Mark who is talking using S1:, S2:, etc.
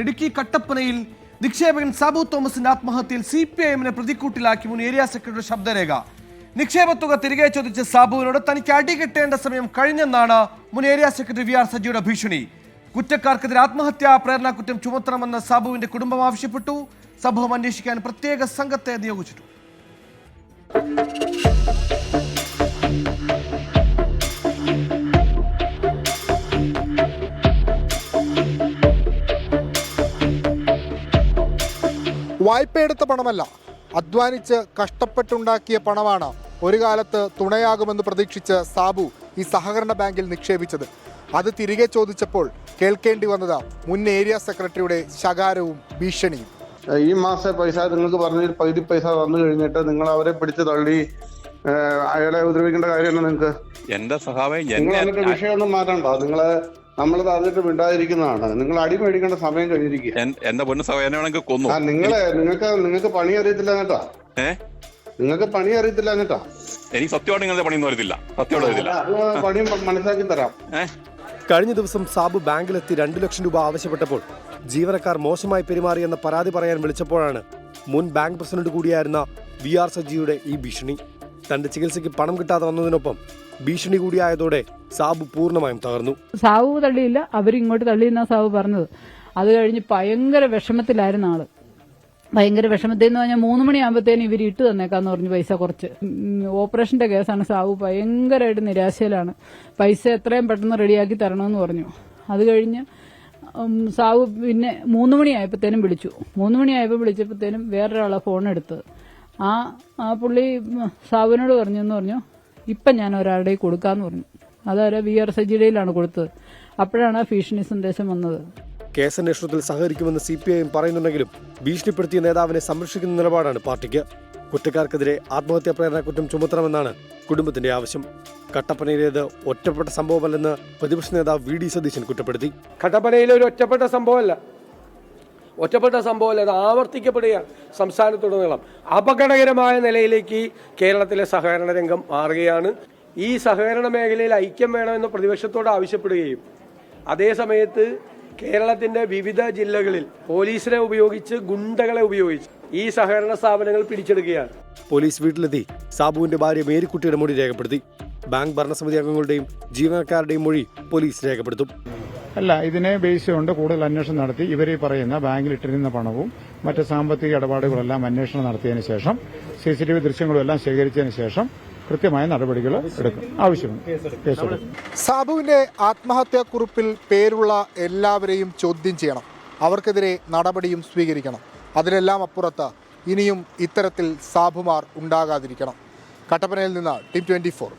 S1: ഇടുക്കി കട്ടപ്പനയിൽ നിക്ഷേപകൻ സാബു തോമസിന്റെ ആത്മഹത്യയിൽ CPIM-നെ പ്രതിക്കൂട്ടിലാക്കി മുൻ ഏരിയ സെക്രട്ടറി ശബ്ദരേഖ. നിക്ഷേപത്തുക തിരികെ ചോദിച്ച സാബുവിനോട് തനിക്ക് അടികിട്ടേണ്ട സമയം കഴിഞ്ഞെന്നാണ് മുൻ ഏരിയ സെക്രട്ടറി VR സജിയുടെ ഭീഷണി. കുറ്റക്കാർക്കെതിരെ ആത്മഹത്യാ പ്രേരണ കുറ്റം ചുമത്തണമെന്ന് സാബുവിന്റെ കുടുംബം ആവശ്യപ്പെട്ടു. സംഭവം അന്വേഷിക്കാൻ പ്രത്യേക സംഘത്തെ നിയോഗിച്ചിട്ടുണ്ട്.
S2: വായ്പയെടുത്ത പണമല്ല, അധ്വാനിച്ച് കഷ്ടപ്പെട്ടുണ്ടാക്കിയ പണമാണ് ഒരു കാലത്ത് തുണയാകുമെന്ന് പ്രതീക്ഷിച്ച് സാബു ഈ സഹകരണ ബാങ്കിൽ നിക്ഷേപിച്ചത്. അത് തിരികെ ചോദിച്ചപ്പോൾ കേൾക്കേണ്ടി വന്നത് മുൻ ഏരിയ സെക്രട്ടറിയുടെ ശകാരവും ഭീഷണിയും.
S3: ഈ മാസം പൈസ നിങ്ങൾക്ക് പറഞ്ഞ പകുതി പൈസ വന്നു കഴിഞ്ഞിട്ട് നിങ്ങൾ അവരെ പിടിച്ച് തള്ളി അയാളെ ഉപദ്രവിക്കേണ്ട കാര്യമാണ് നിങ്ങൾക്ക്.
S4: എന്റെ സഹാബേ,
S3: വിഷയമൊന്നും മാറ്റണ്ട. നമ്മളത് അറിഞ്ഞിട്ട് മിണ്ടാതിരിക്കുന്നതാണ്. നിങ്ങൾ അടി മേടിക്കേണ്ട സമയം കഴിഞ്ഞിരിക്കുക.
S4: എന്റെ പൊന്നു സഹോദരനെ കൊന്നു.
S3: നിങ്ങൾക്ക് പണി അറിയത്തില്ല കേട്ടാ. നിങ്ങൾക്ക് പണി അറിയത്തില്ല കേട്ടാ.
S4: എനിക്ക് സത്യമായിട്ട് നിങ്ങളുടെ പണിയൊന്നും അറിയത്തില്ല. സത്യമായിട്ട്
S3: പണി മനസ്സിലാക്കി തരാം.
S5: കഴിഞ്ഞ ദിവസം സാബു ബാങ്കിലെത്തി 2 ലക്ഷം രൂപ ആവശ്യപ്പെട്ടപ്പോൾ ജീവനക്കാർ മോശമായി പെരുമാറിയെന്ന പരാതി പറയാൻ വിളിച്ചപ്പോഴാണ് മുൻ ബാങ്ക് പ്രസിഡന്റ് കൂടിയായിരുന്ന VR സജിയുടെ ഈ ഭീഷണി. തന്റെ ചികിത്സയ്ക്ക് പണം കിട്ടാതെ വന്നതിനൊപ്പം ഭീഷണി കൂടിയായതോടെ സാബു പൂർണ്ണമായും തകർന്നു.
S6: സാബു തള്ളിയില്ല, അവരിങ്ങോട്ട് തള്ളിയെന്നാ സാബു പറഞ്ഞത്. അത് കഴിഞ്ഞ് ഭയങ്കര വിഷമത്തിലായിരുന്നു ആള്. ഭയങ്കര വിഷമത്തിന്ന് പറഞ്ഞാൽ 3 മണിയാകുമ്പോഴത്തേനും ഇവർ ഇട്ട് തന്നേക്കാന്ന് പറഞ്ഞു പൈസ കുറച്ച്. ഓപ്പറേഷന്റെ കേസാണ്. സാബു ഭയങ്കരമായിട്ട് നിരാശയിലാണ്. പൈസ എത്രയും പെട്ടെന്ന് റെഡിയാക്കി തരണമെന്ന് പറഞ്ഞു. അത് കഴിഞ്ഞ് സാബു പിന്നെ 3 മണിയായപ്പോഴത്തേനും വിളിച്ചു. 3 മണിയായപ്പോൾ വിളിച്ചപ്പോഴത്തേനും വേറൊരാളെ ഫോൺ എടുത്തത്. ആ പുള്ളി സാബുവിനോട് പറഞ്ഞു ഇപ്പം ഞാൻ ഒരാളുടെ കൊടുക്കാന്ന് പറഞ്ഞു. അതായത് VR സജിയുടെയിലാണ് കൊടുത്തത്. അപ്പോഴാണ് ഭീഷണി സന്ദേശം വന്നത്.
S5: കേസന്വേഷണത്തിൽ സഹകരിക്കുമെന്ന് CPIM പറയുന്നുണ്ടെങ്കിലും ഭീഷണിപ്പെടുത്തിയ നേതാവിനെ സംരക്ഷിക്കുന്ന നിലപാടാണ് പാർട്ടിക്ക്. കുറ്റക്കാർക്കെതിരെ ആത്മഹത്യാ പ്രേരണ കുറ്റം ചുമത്തണമെന്നാണ് കുടുംബത്തിന്റെ ആവശ്യം. കട്ടപ്പനയിലേത് ഒറ്റപ്പെട്ട സംഭവമല്ലെന്ന് പ്രതിപക്ഷ നേതാവ് VD സതീശൻ കുറ്റപ്പെടുത്തി.
S7: കട്ടപ്പനയിലെ ഒരു ഒറ്റപ്പെട്ട സംഭവമല്ല, അത് ആവർത്തിക്കപ്പെടുകയാണ്. സംസ്ഥാനത്തുടനീളം അപകടകരമായ നിലയിലേക്ക് കേരളത്തിലെ സഹകരണ രംഗം മാറുകയാണ്. ഈ സഹകരണ മേഖലയിൽ ഐക്യം വേണമെന്ന് പ്രതിപക്ഷത്തോട് ആവശ്യപ്പെടുകയും അതേ സമയത്ത് കേരളത്തിന്റെ വിവിധ ജില്ലകളിൽ പോലീസിനെ ഉപയോഗിച്ച് ഗുണ്ടകളെ ഉപയോഗിച്ച് ഈ സഹകരണ സ്ഥാപനങ്ങൾ പിടിച്ചെടുക്കുകയാണ്.
S5: പോലീസ് വീട്ടിലെത്തി സാബുവിന്റെ ഭാര്യ മേരിക്കുട്ടിയുടെ മൊഴി രേഖപ്പെടുത്തി. ബാങ്ക് ഭരണസമിതി അംഗങ്ങളുടെയും ജീവനക്കാരുടെയും മൊഴി പോലീസ് രേഖപ്പെടുത്തും.
S8: ഇതിനെ ബേസ് ചെയ്തുകൊണ്ട് കൂടുതൽ അന്വേഷണം നടത്തി ഇവർ പറയുന്ന ബാങ്കിൽ ഇട്ടിരുന്ന പണവും മറ്റ് സാമ്പത്തിക ഇടപാടുകളെല്ലാം അന്വേഷണം നടത്തിയതിനു ശേഷം CCTV ദൃശ്യങ്ങളും എല്ലാം ശേഖരിച്ചതിന് ശേഷം കൃത്യമായ നടപടികൾ എടുക്കും. ആവശ്യമാണ്.
S2: സാബുവിന്റെ ആത്മഹത്യാക്കുറിപ്പിൽ പേരുള്ള എല്ലാവരെയും ചോദ്യം ചെയ്യണം. അവർക്കെതിരെ നടപടിയും സ്വീകരിക്കണം. അതിനെല്ലാം അപ്പുറത്ത് ഇനിയും ഇത്തരത്തിൽ സാബുമാർ ഉണ്ടാകാതിരിക്കണം. കട്ടപ്പനയിൽ നിന്ന് ടീം 24.